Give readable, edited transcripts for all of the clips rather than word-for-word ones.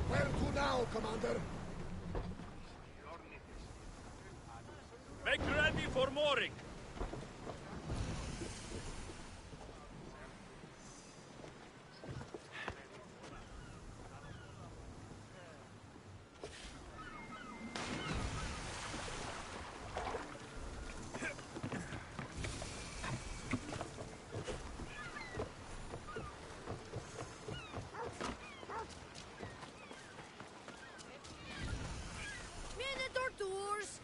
Where to now, Commander? Make ready for mooring!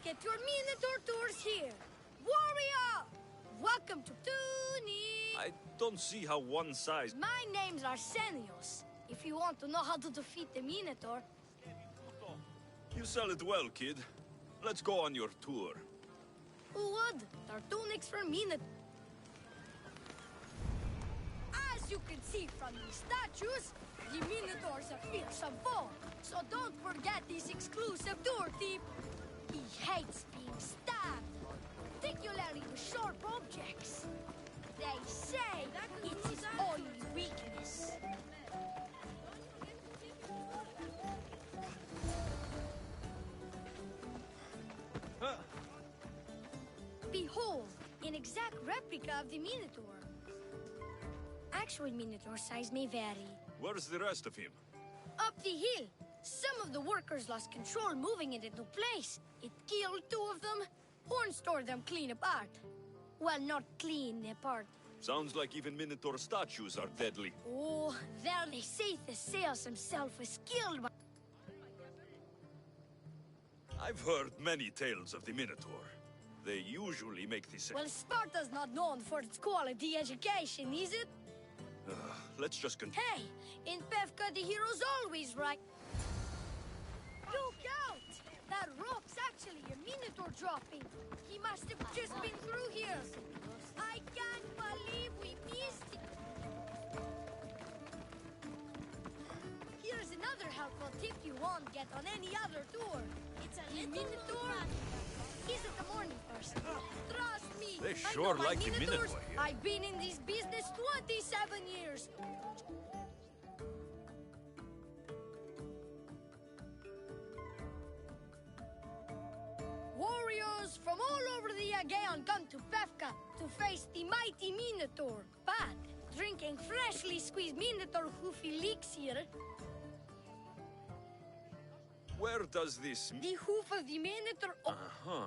Get your Minotaur tours here. Warrior! Welcome to Tunis. I don't see how one size... My name's Arsenios. If you want to know how to defeat the Minotaur... You sell it well, kid. Let's go on your tour. Who would? They're tunics for Minotaur. As you can see from these statues, the Minotaur's a fearsome foe. So don't forget this exclusive tour tip. He hates being stabbed, particularly with sharp objects. They say it's his only weakness. Behold, an exact replica of the Minotaur. Actual Minotaur size may vary. Where's the rest of him? Up the hill. Some of the workers lost control moving it into place. It killed 2 of them, or stored them clean apart. Well, not clean apart. Sounds like even Minotaur statues are deadly. Oh, there they say Theseus himself was killed by... I've heard many tales of the Minotaur. They usually make the same. Well, Sparta's not known for its quality education, is it? Let's just continue. Hey, in Pevka the hero's always right. Look out! That rock's actually a Minotaur dropping. He must have just been through here. I can't believe we missed it. Here's another helpful tip you won't get on any other tour. It's a Minotaur isn't a morning person. Trust me. They sure like the Minotaur here. I've been in this business 27 years. Warriors, heroes from all over the Aegean come to Pefka to face the mighty Minotaur. But drinking freshly squeezed Minotaur hoof elixir... Where does this... The hoof of the Minotaur... Uh-huh.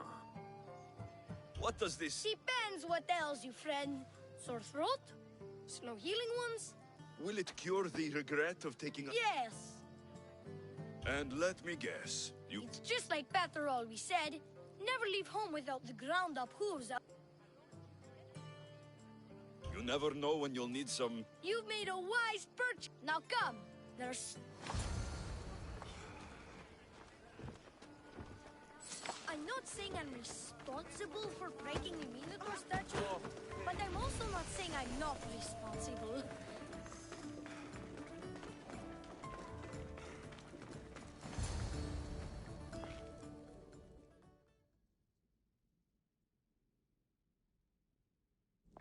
What does this... Depends what ails you, friend. Sore throat? Slow healing ones? Will it cure the regret of taking a... Yes. And let me guess, you... It's just like Petter always said. Never leave home without the ground-up hooves. You never know when you'll need some... You've made a wise purchase. Now come. There's... I'm not saying I'm responsible for breaking the Minotaur statue, but I'm also not saying I'm not responsible.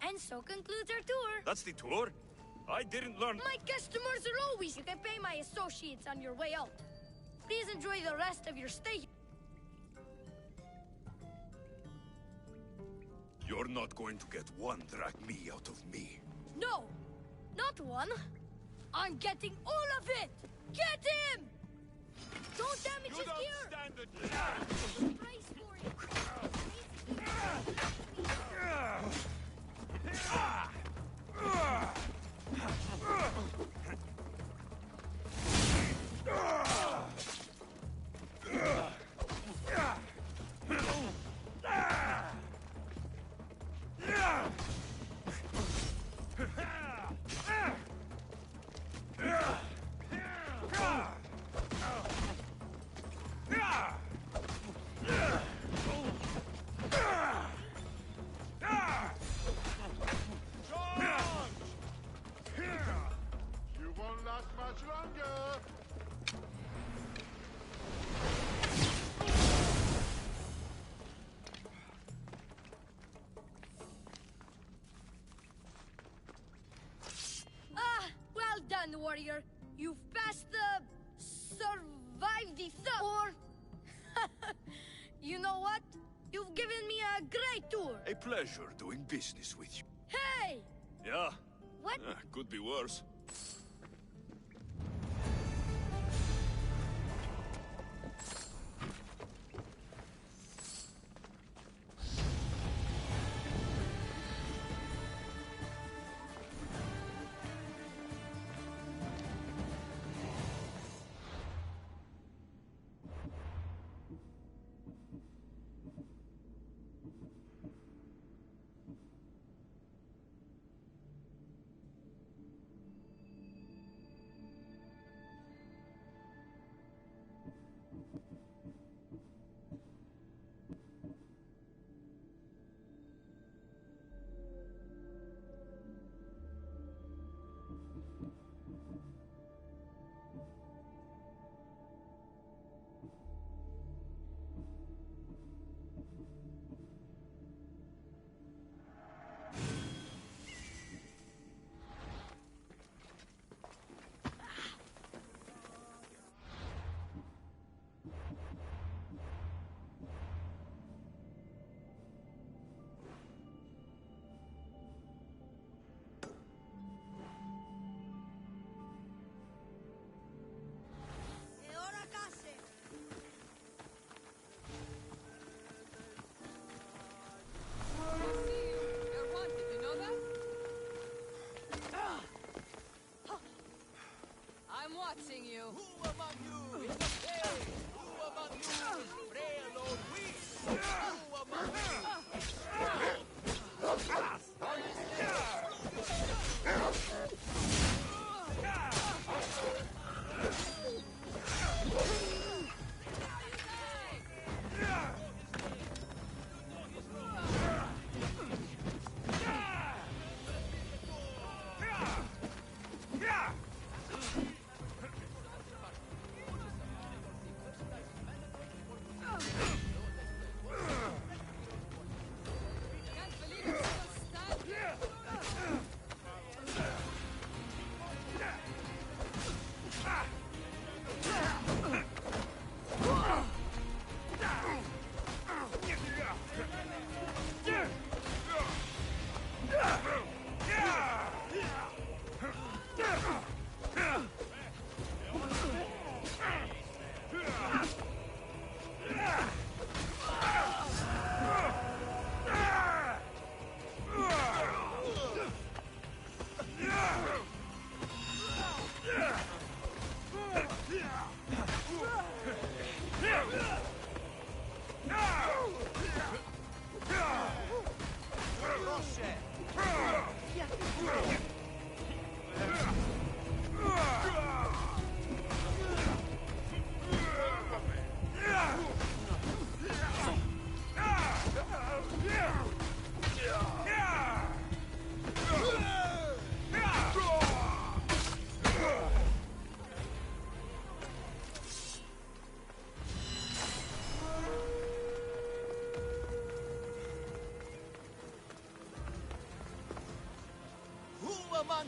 And so concludes our tour. That's the tour? I didn't learn... My customers are always... You can pay my associates on your way out. Please enjoy the rest of your stay. You're not going to get one drachme out of me. No, not one. I'm getting all of it. Get him! Don't damage his gear. Stand it. Price for it. You won't last much longer. Well done, warrior. You've passed the... survived the or... You know what? You've given me a great tour. A pleasure doing business with you. Hey! Yeah? What? Could be worse.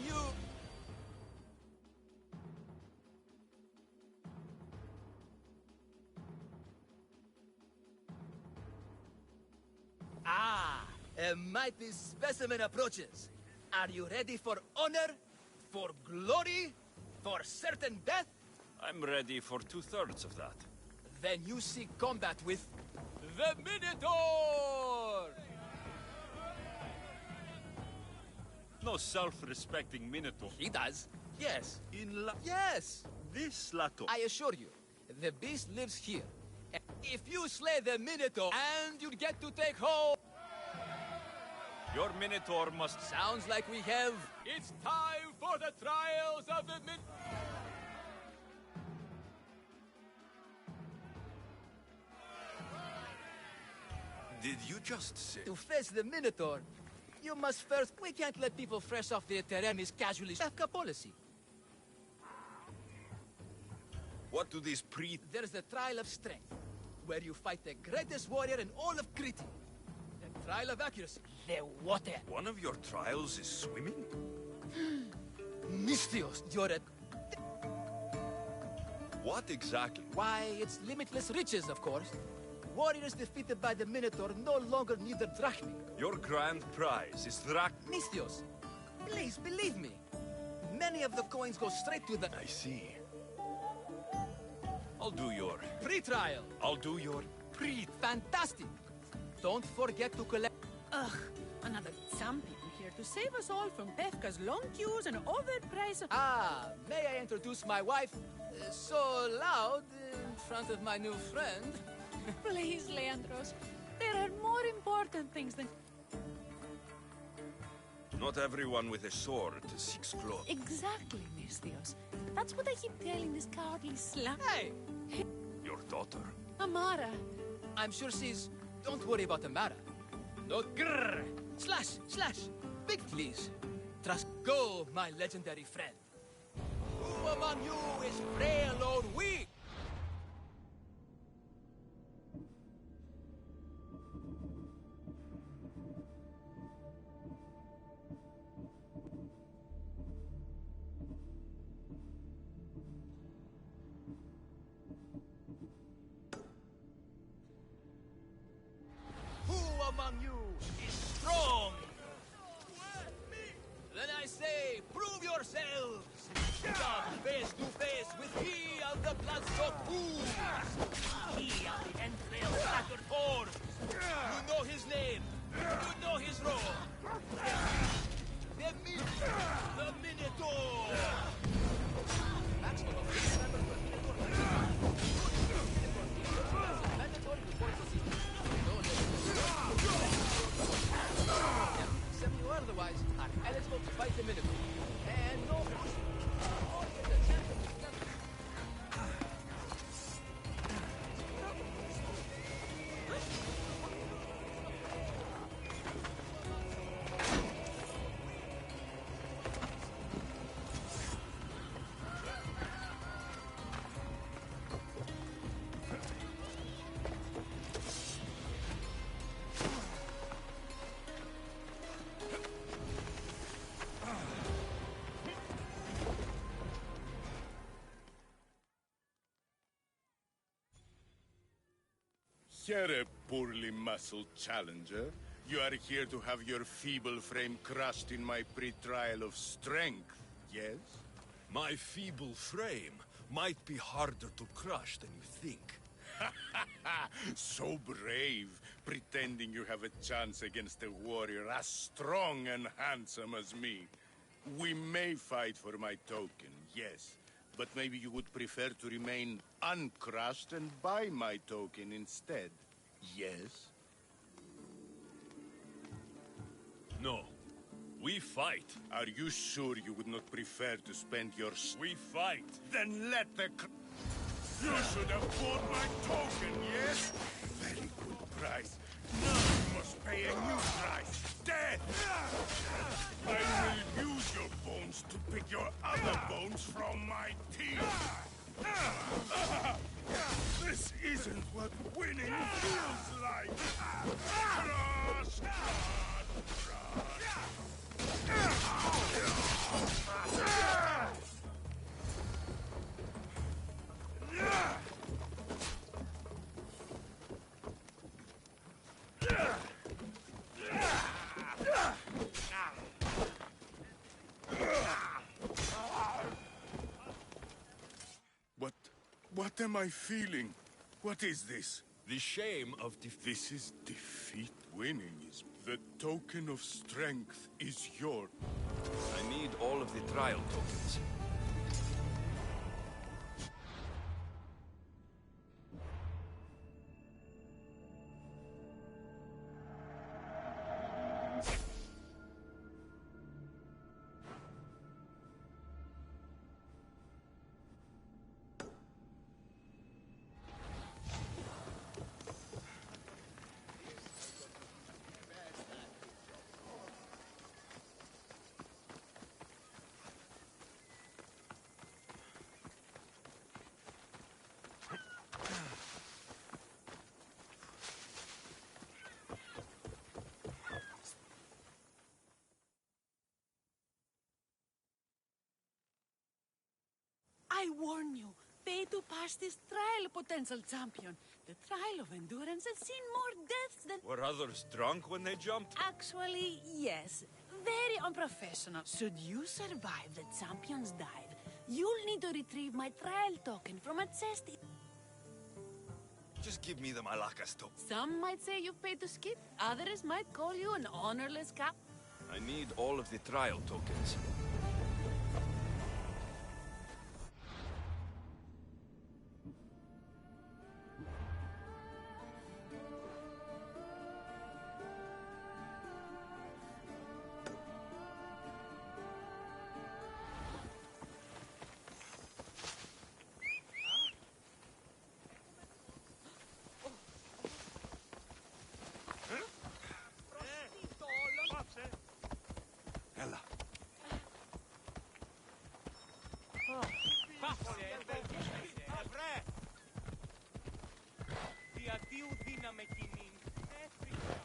you! Ah, a mighty specimen approaches. Are you ready for honor? For glory? For certain death? I'm ready for 2/3 of that. Then you seek combat with... the Minotaur! No self-respecting Minotaur. He does. Yes. In Yes! this Lato. I assure you, the beast lives here. And if you slay the Minotaur, and you get to take home... Your Minotaur must... Sounds like we have... It's time for the trials of the Did you just say... To face the Minotaur, you must first... We can't let people fresh off their Teremis casually... FK policy. What do these There's the trial of strength, where you fight the greatest warrior in all of Crete. The trial of accuracy, the water. One of your trials is swimming? Mystios, you're a... What exactly? Why, it's limitless riches, of course. Warriors defeated by the Minotaur no longer need their drachmi. Your grand prize is Mystios, please believe me. Many of the coins go straight to the... I see. I'll do your... pre-trial. I'll do your... Fantastic. Don't forget to collect... Ugh, another some people here to save us all from Bethka's long queues and overpriced... Ah, may I introduce my wife? So loud in front of my new friend. Please, Leandros. There are more important things than... Not everyone with a sword seeks glory. Exactly, Mystios. That's what I keep telling this cowardly slut. Hey! Your daughter. Amara. I'm sure she's... Don't worry about Amara. No grrr! Slash! Slash! Big please. Trust go, my legendary friend. Who among you is frail or weak? Who among you is strong? Then I say, prove yourselves! Come face to face with he of the blood-soaked wounds! He of the entrail-scattered horns! You know his name! You know his role! The Minotaur! Maximum of 6 members per Minotaur. Mandatory before proceeding. Except you otherwise are eligible to fight the Minotaur. And no pushing. Or get a chance to discuss. Here, poorly muscled challenger. You are here to have your feeble frame crushed in my pre-trial of strength, yes? My feeble frame might be harder to crush than you think. So brave, pretending you have a chance against a warrior as strong and handsome as me. We may fight for my token, yes. But maybe you would prefer to remain uncrushed and buy my token instead. Yes? No. We fight. Are you sure you would not prefer to spend your... We fight. Then let the... You should have bought my token, yes? Very good price. Now you must pay a new price. Death! I will use your bones to pick your other bones from my teeth. This isn't what winning feels like. Crush, crush, crush. What am I feeling? What is this? The shame of defeat. This is defeat. Winning is... The token of strength is yours. I need all of the trial tokens. I warn you, pay to pass this trial, potential champion. The trial of endurance has seen more deaths than... Were others drunk when they jumped? Actually, yes. Very unprofessional. Should you survive the champion's dive, you'll need to retrieve my trial token from a chest. Just give me the Malakas token. Some might say you've paid to skip. Others might call you an honorless cap. I need all of the trial tokens. Ella. Διαδίου δύναμε κοινήν. Έφυγα.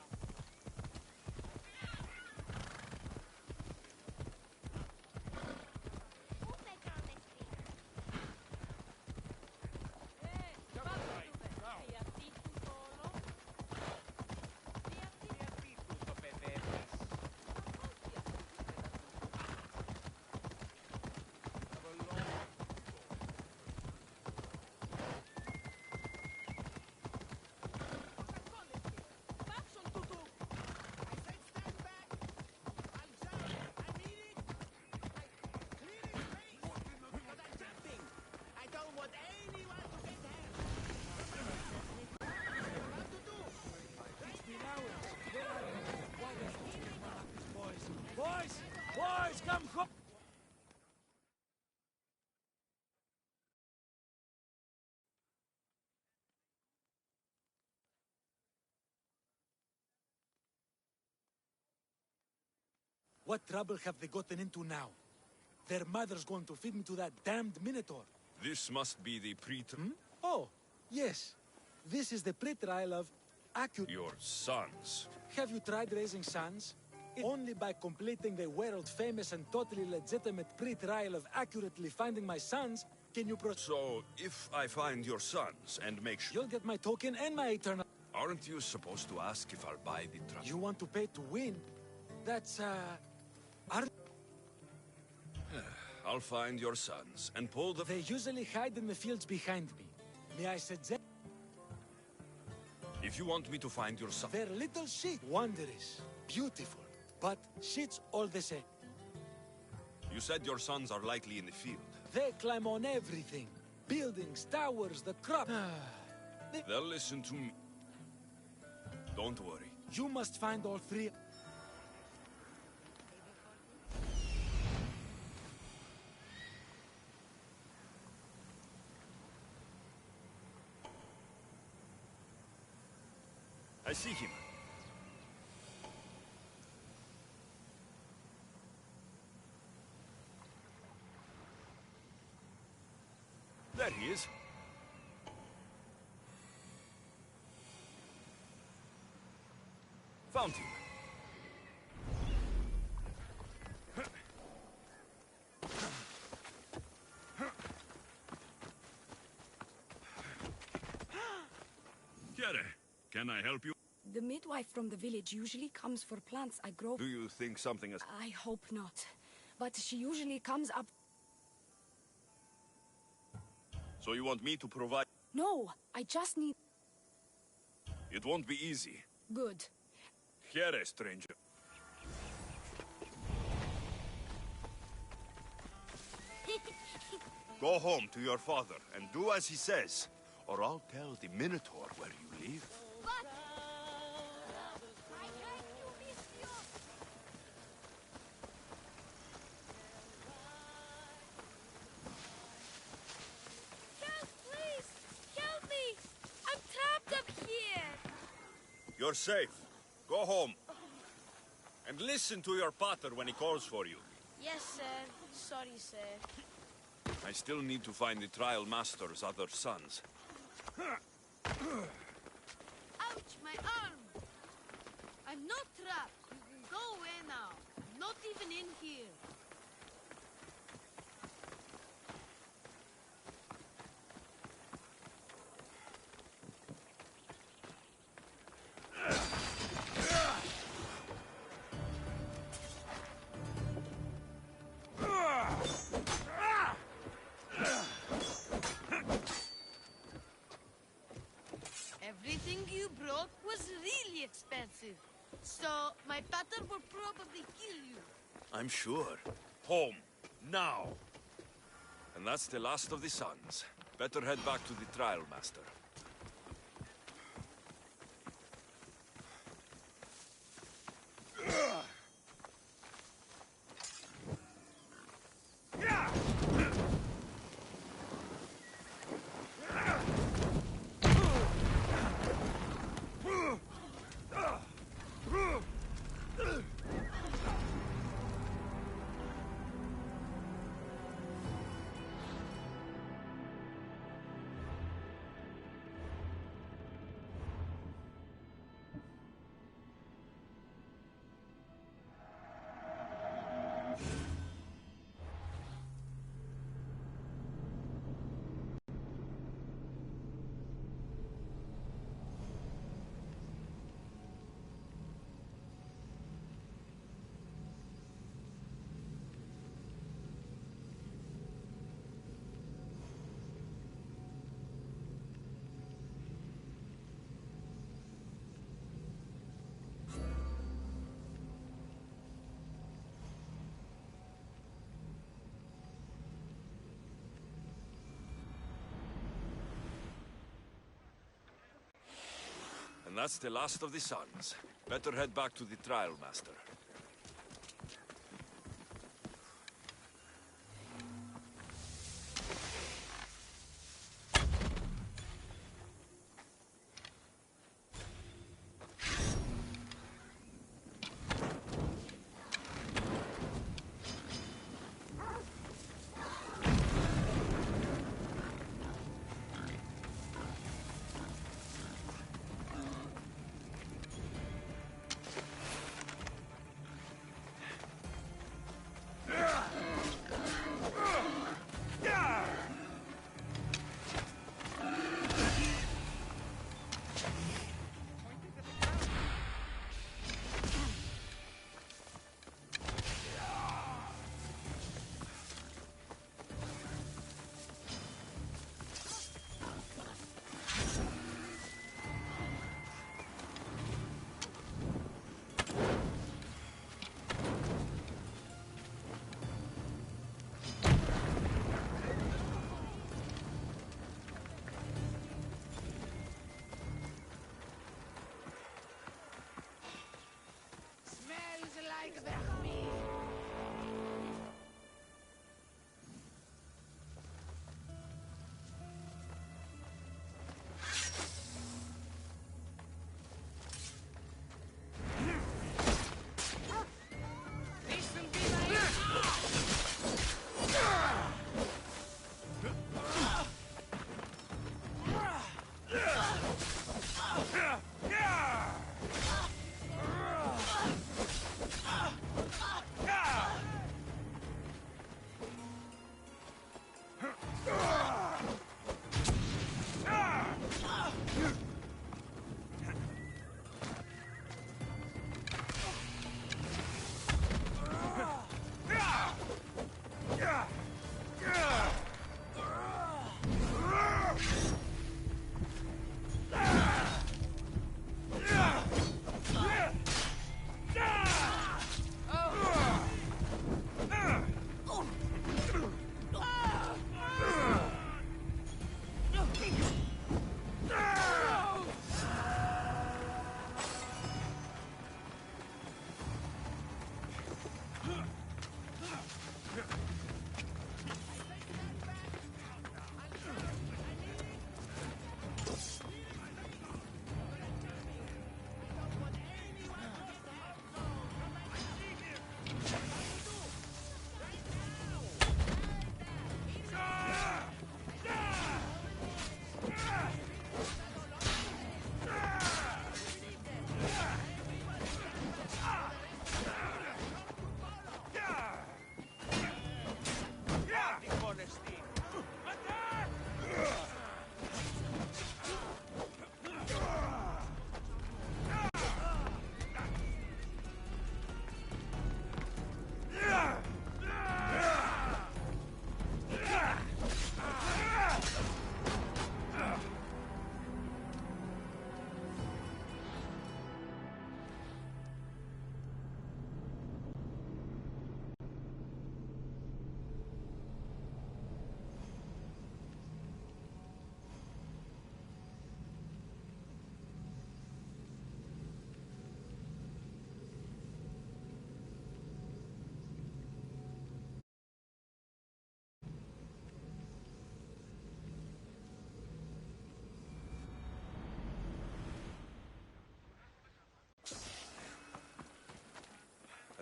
Boys, come home! What trouble have they gotten into now? Their mother's going to feed me to that damned Minotaur. This must be the Oh, yes. This is the pre-trial of Your sons. Have you tried raising sons? Only by completing the world-famous and totally legitimate pre-trial of accurately finding my sons can you So, if I find your sons and make sure... You'll get my token and my eternal... Aren't you supposed to ask if I'll buy the truck? You want to pay to win? That's, I'll find your sons and pull the... They usually hide in the fields behind me. May I suggest... If you want me to find your son... They're little shit. Wondrous. Beautiful. But shit's all the same. You said your sons are likely in the field. They climb on everything. Buildings, towers, the crop. They'll listen to me. Don't worry. You must find all three. I see him. There he is. Found him. Can I help you? The midwife from the village usually comes for plants I grow. Do you think something has... I hope not. But she usually comes up... So you want me to provide... No, I just need... It won't be easy. Good. Here, stranger. Go home to your father and do as he says, or I'll tell the Minotaur where you live. But... I hate you, Mistio! Help, please! Help me! I'm trapped up here! You're safe. Go home. And listen to your pater when he calls for you. Yes, sir. Sorry, sir. I still need to find the trial master's other sons. Ouch, my arm! I'm not trapped. You can go away now. I'm not even in here. Everything you brought was really expensive. So, my pater will probably kill you. I'm sure. Home. Now. And that's the last of the sons. Better head back to the trial master. And that's the last of the sons. Better head back to the trial master.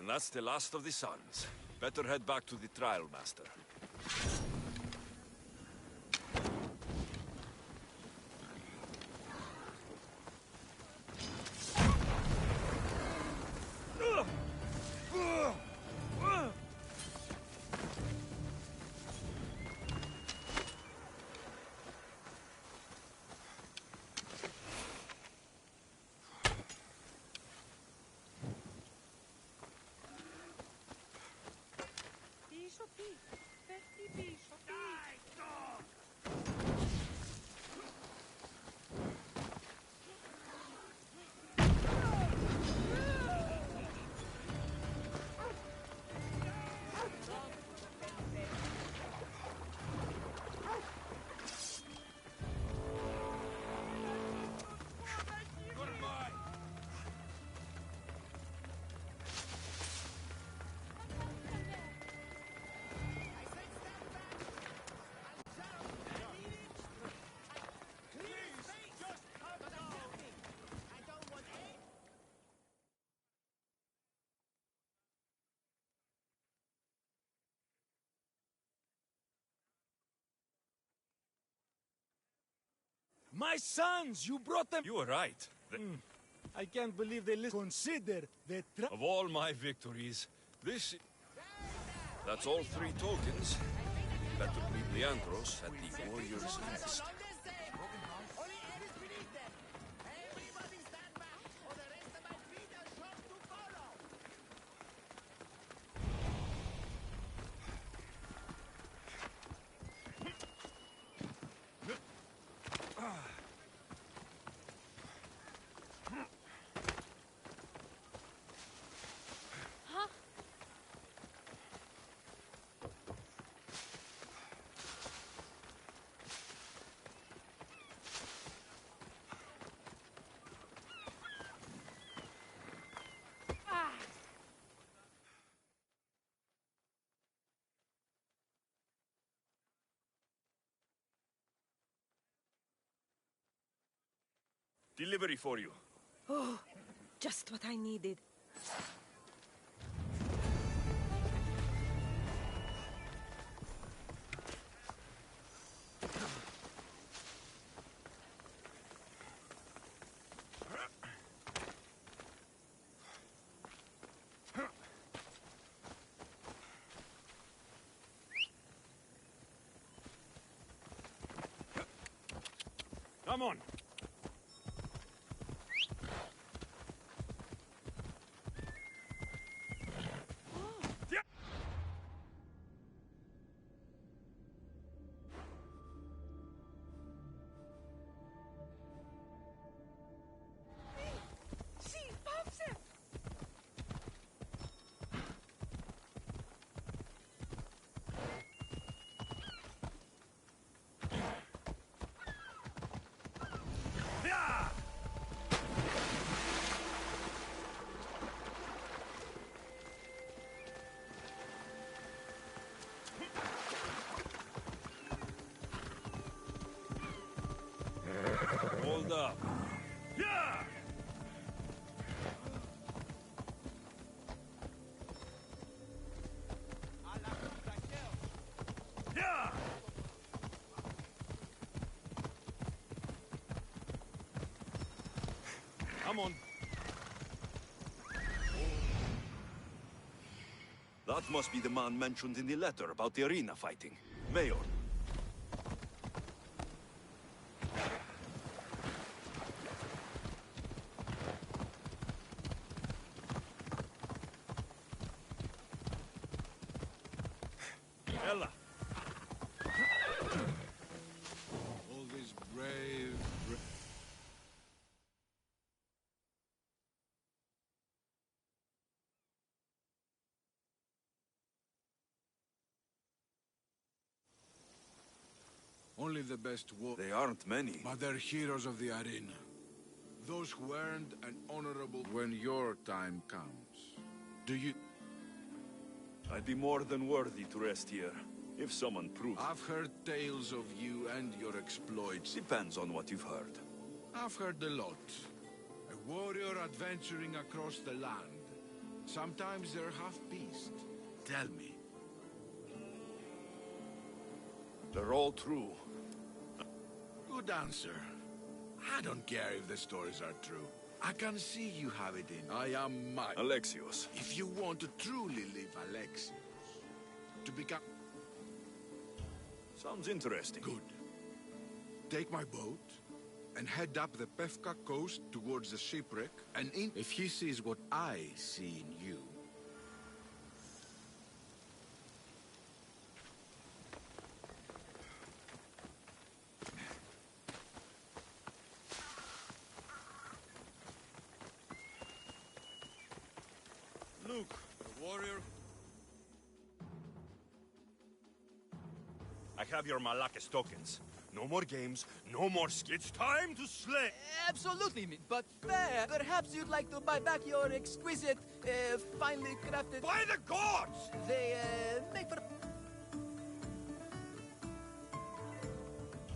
And that's the last of the sons. Better head back to the trial master. My sons! You brought them! You were right. I can't believe they consider the Of all my victories, this... That's all 3 tokens. Better meet Leandros at the Warrior's Nest. Delivery for you. Oh, just what I needed. Come on. Hold up. Yeah! Yeah! Come on. That must be the man mentioned in the letter about the arena fighting. Mayor. Ella. All this brave... Only the best war... They aren't many. But they're heroes of the arena. Those who earned an honorable... When your time comes. Do you... I'd be more than worthy to rest here, if someone proved... I've heard tales of you and your exploits. Depends on what you've heard. I've heard a lot. A warrior adventuring across the land. Sometimes they're half beast. Tell me. They're all true. Good answer. I don't care if the stories are true. I can see you have it in. I am mine. Alexios. If you want to truly live Alexios, to become... Sounds interesting. Good. Take my boat and head up the Pefka coast towards the shipwreck, and if he sees what I see in you... Look, the warrior. I have your Malakas tokens. No more games, no more It's time to slay! Absolutely, but perhaps you'd like to buy back your exquisite, finely crafted... By the gods! They, make for...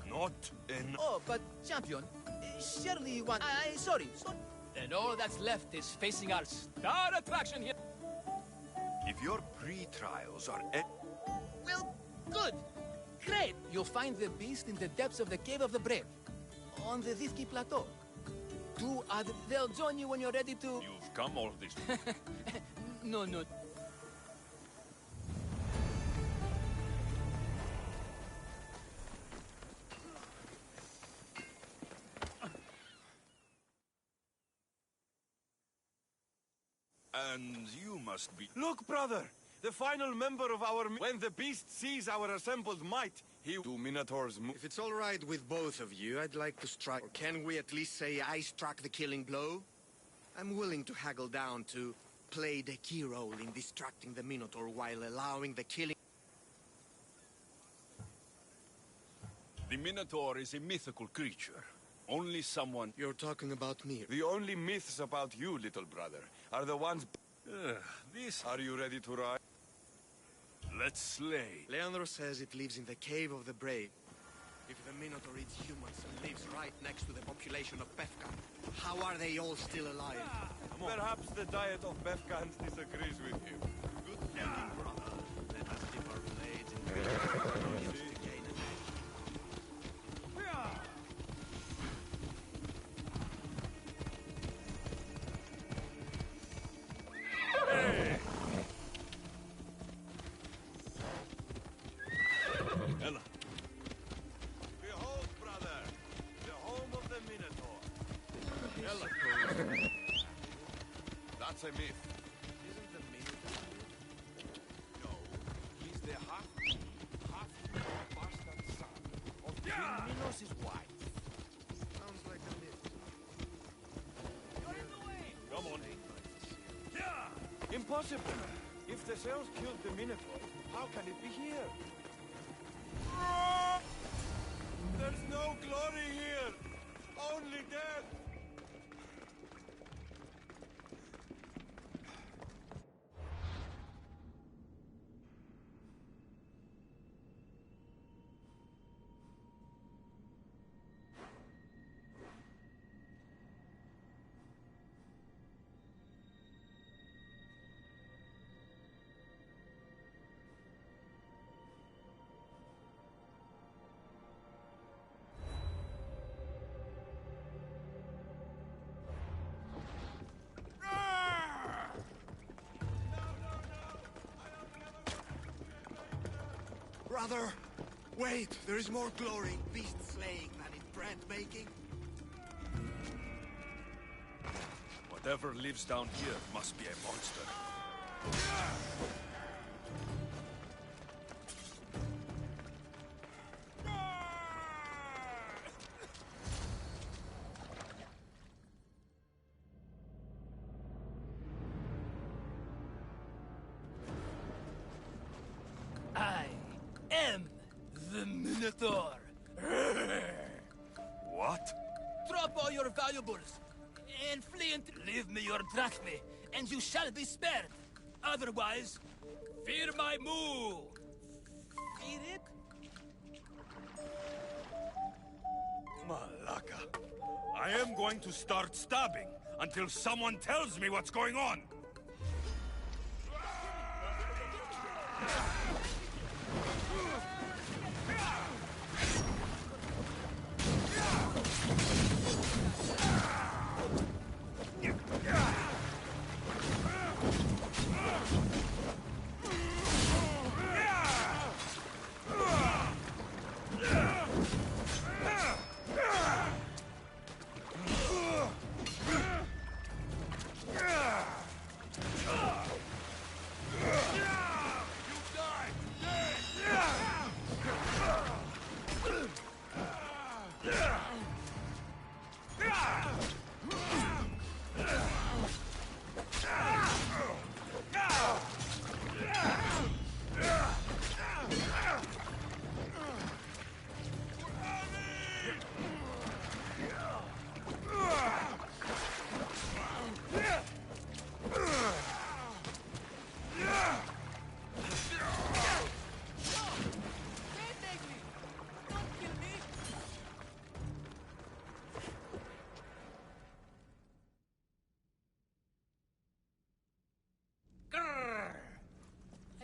Not in... Oh, but, champion, surely you want... sorry. And all that's left is facing our star attraction here. If your pre-trials are... Well, good. Great! You'll find the beast in the depths of the Cave of the Brave, on the Vivki Plateau. They'll join you when you're ready to... You've come all this... No. And you must be... Look, brother! The final member of our... When the beast sees our assembled might, he... Do Minotaurs move? If it's all right with both of you, I'd like to strike... Or can we at least say I struck the killing blow? I'm willing to haggle down to play the key role in distracting the Minotaur while allowing the killing... The Minotaur is a mythical creature. Only someone... You're talking about me. The only myths about you, little brother, are the ones... This... Are you ready to ride? Let's slay. Leandro says it lives in the Cave of the Brave. If the Minotaur eats humans and lives right next to the population of Pefka, how are they all still alive? Perhaps the diet of Befkans disagrees with you. Good thinking, brother. Let us dip our blades in the to gain an edge. Ella. Behold, brother, the home of the Minotaur. Ella. That's a myth. Isn't the Minotaur? No, he's the half-human bastard son of King Minos' wife. Sounds like a myth. Come on. Impossible! If the Zeus killed the Minotaur, how can it be here? There's no glory here! Only death! Brother! Wait! There is more glory in beast slaying than in bread making. Whatever lives down here must be a monster. I am the Minotaur. What? Drop all your valuables and flee and leave me your drachmae, and you shall be spared. Otherwise, fear my moo. Fear it? Malaka. I am going to start stabbing until someone tells me what's going on.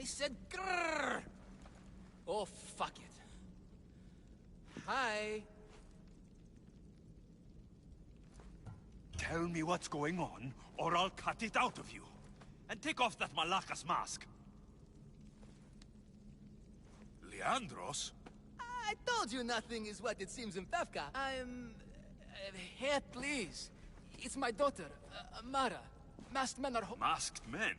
I said grrr! Oh, fuck it. Hi. Tell me what's going on, or I'll cut it out of you. And take off that Malakas mask. Leandros? I told you nothing is what it seems in Pevka. I'm... here, please. It's my daughter, Amara. Masked men are... Masked men?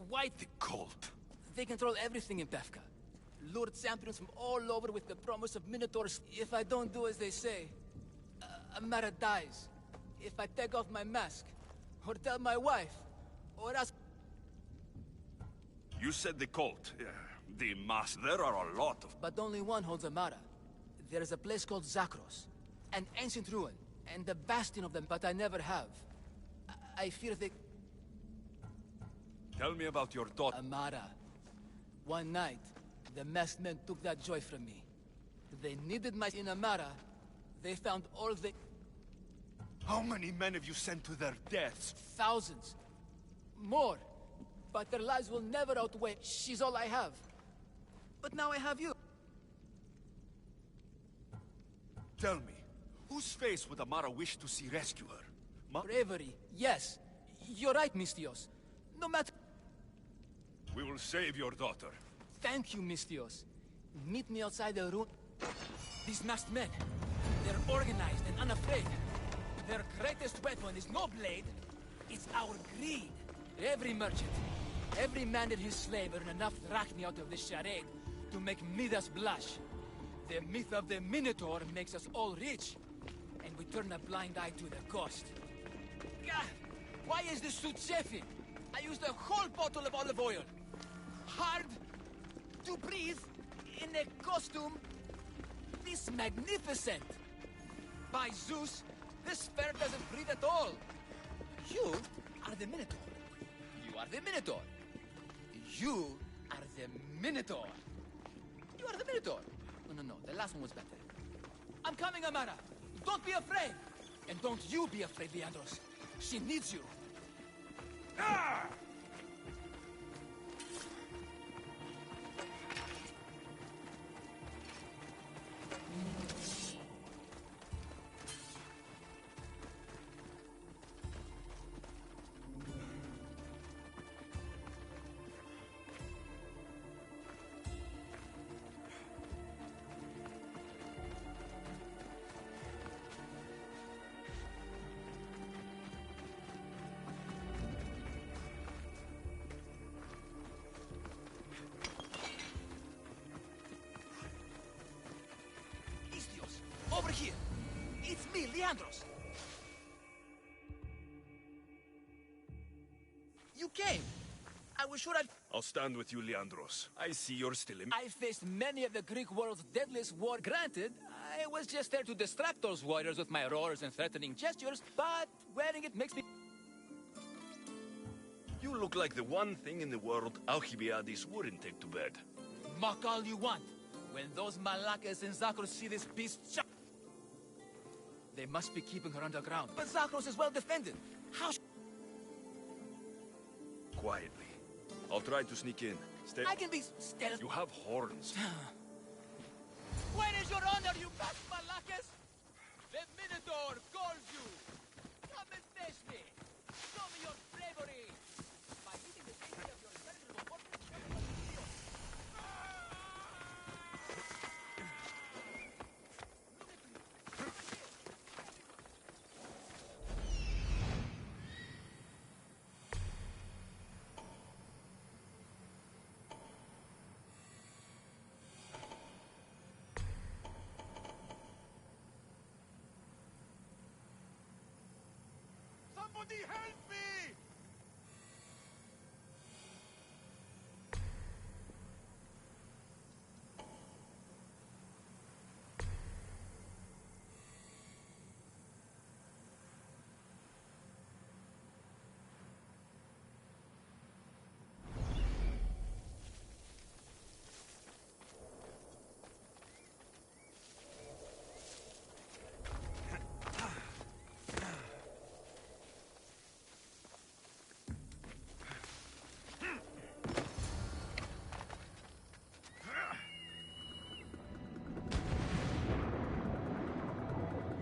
White... The cult. They control everything in Pevka. Lured champions from all over with the promise of minotaurs. If I don't do as they say, Amara dies. If I take off my mask, or tell my wife, or ask... You said the cult. The mask. There are a lot of... But only one holds Amara. There is a place called Zakros. An ancient ruin, and the bastion of them, but I never have. I fear they... Tell me about your daughter. Amara. One night, the masked men took that joy from me. They needed my... In Amara, they found all the... How many men have you sent to their deaths? Thousands. More. But their lives will never outweigh... She's all I have. But now I have you. Tell me, whose face would Amara wish to see rescue her? Bravery, yes. You're right, Mistios. No matter... We will save your daughter. Thank you, Mistios. Meet me outside the room. These masked men, they're organized and unafraid. Their greatest weapon is no blade, it's our greed. Every merchant, every man and his slave earn enough drachmi out of this charade to make Midas blush. The myth of the Minotaur makes us all rich, and we turn a blind eye to the cost. Gah! Why is this suit chafing? I used a whole bottle of olive oil. Hard to breathe in a costume this magnificent. By Zeus, this fair doesn't breathe at all. You are the Minotaur. You are the Minotaur. You are the Minotaur. You are the Minotaur. No, the last one was better. I'm coming, Amara. Don't be afraid. And don't you be afraid, Leandros. She needs you. Ah! Over here! It's me, Leandros! You came! I was sure I'll stand with you, Leandros. I see you're still in... I faced many of the Greek world's deadliest war. Granted, I was just there to distract those warriors with my roars and threatening gestures, but wearing it makes me... You look like the one thing in the world Alcibiades wouldn't take to bed. Mock all you want. When those Malakas and Zakros see this beast... They must be keeping her underground. But Zakros is well defended. How... Quietly. I'll try to sneak in. Stay. I can be stealth. You have horns. Where is your honor, you fat malacas? The Minotaur calls you. Come and face me. Show me your bravery. By meeting the safety of your venerable fortress. Somebody help me!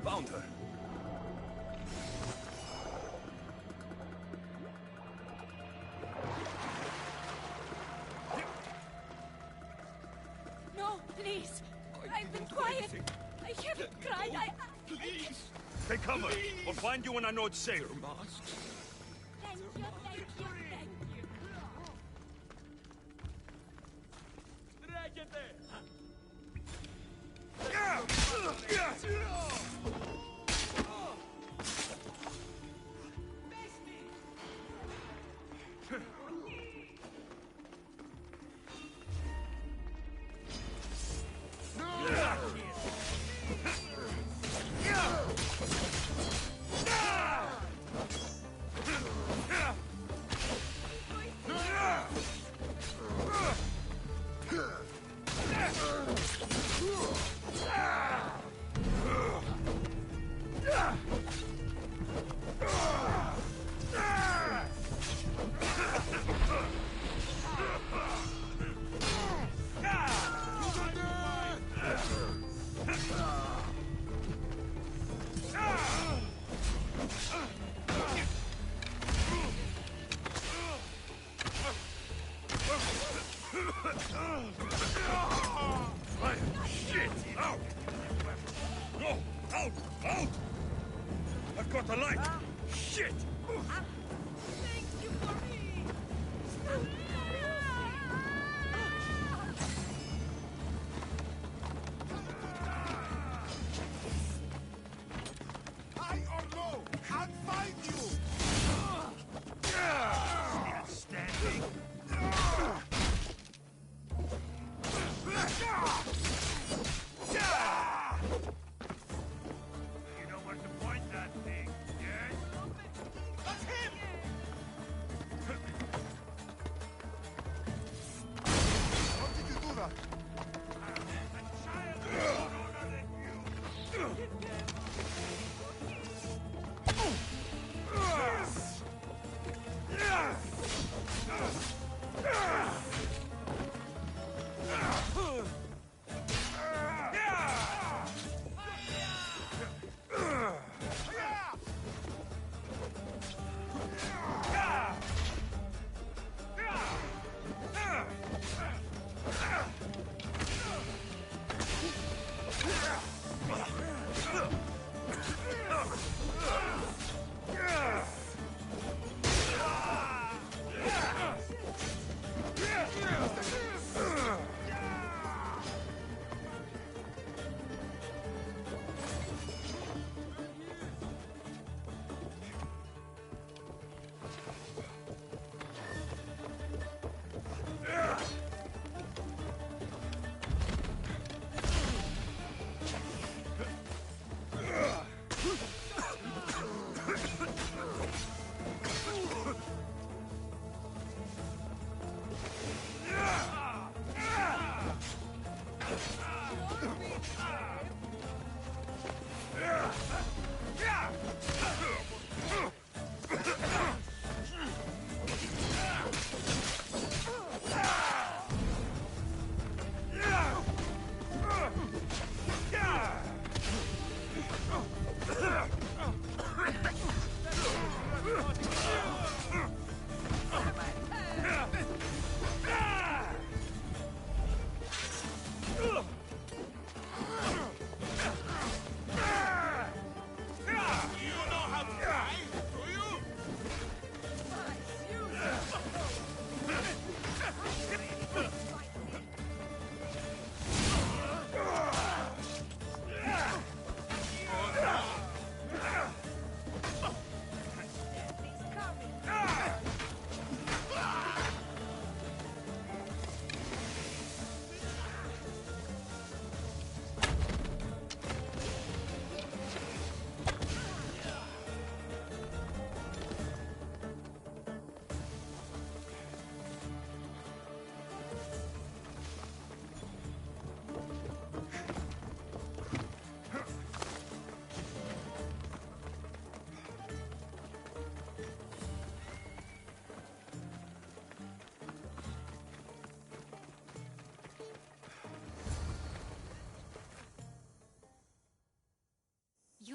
Found her. No, please. I've been quiet. I haven't cried. Please! Take cover! We'll find you when I know it's safe. Thank you, thank you, thank you. Shit! Out! No! Out! Out! I've got the light! Shit! Thank you for me. High or low, I'll find you! Still standing! You know where to point that thing, yes? That's him!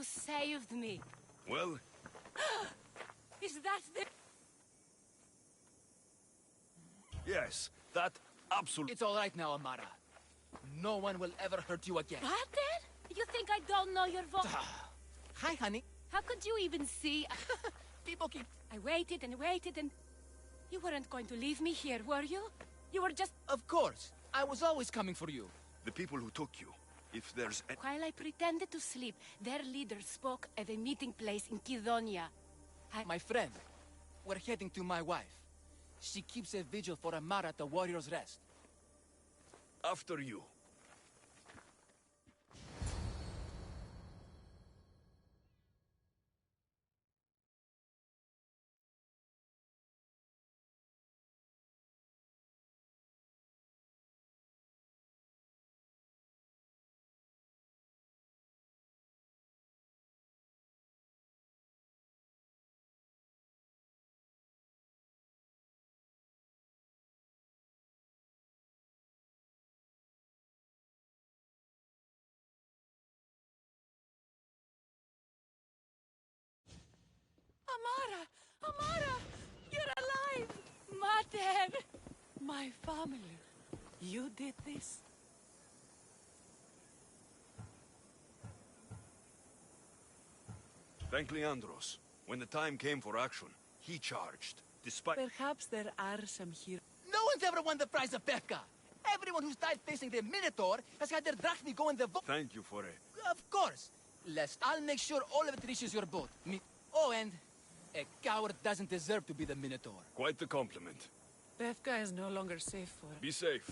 saved me. Well, Is that the... yes, that absolutely... It's all right now, Amara. No one will ever hurt you again. Pater? You think I don't know your voice? Hi, honey. How could you even see? People keep... I waited and waited and... You weren't going to leave me here, were you? You were just... Of course. I was always coming for you. The people who took you, if there's... While I pretended to sleep, their leader spoke of a meeting place in Kidonia. My friend, we're heading to my wife. She keeps a vigil for Amara at the Warrior's Rest. After you. Amara! Amara! You're alive! Mater! My family. You did this? Thank Leandros. When the time came for action, he charged, despite... Perhaps there are some heroes. No one's ever won the prize of Pefka. Everyone who's died facing the Minotaur has had their drachmi go in the vote. Thank you for it. Of course. Lest I'll make sure all of it reaches your boat. Oh, and a coward doesn't deserve to be the Minotaur. Quite the compliment. Pefka is no longer safe for... Be safe.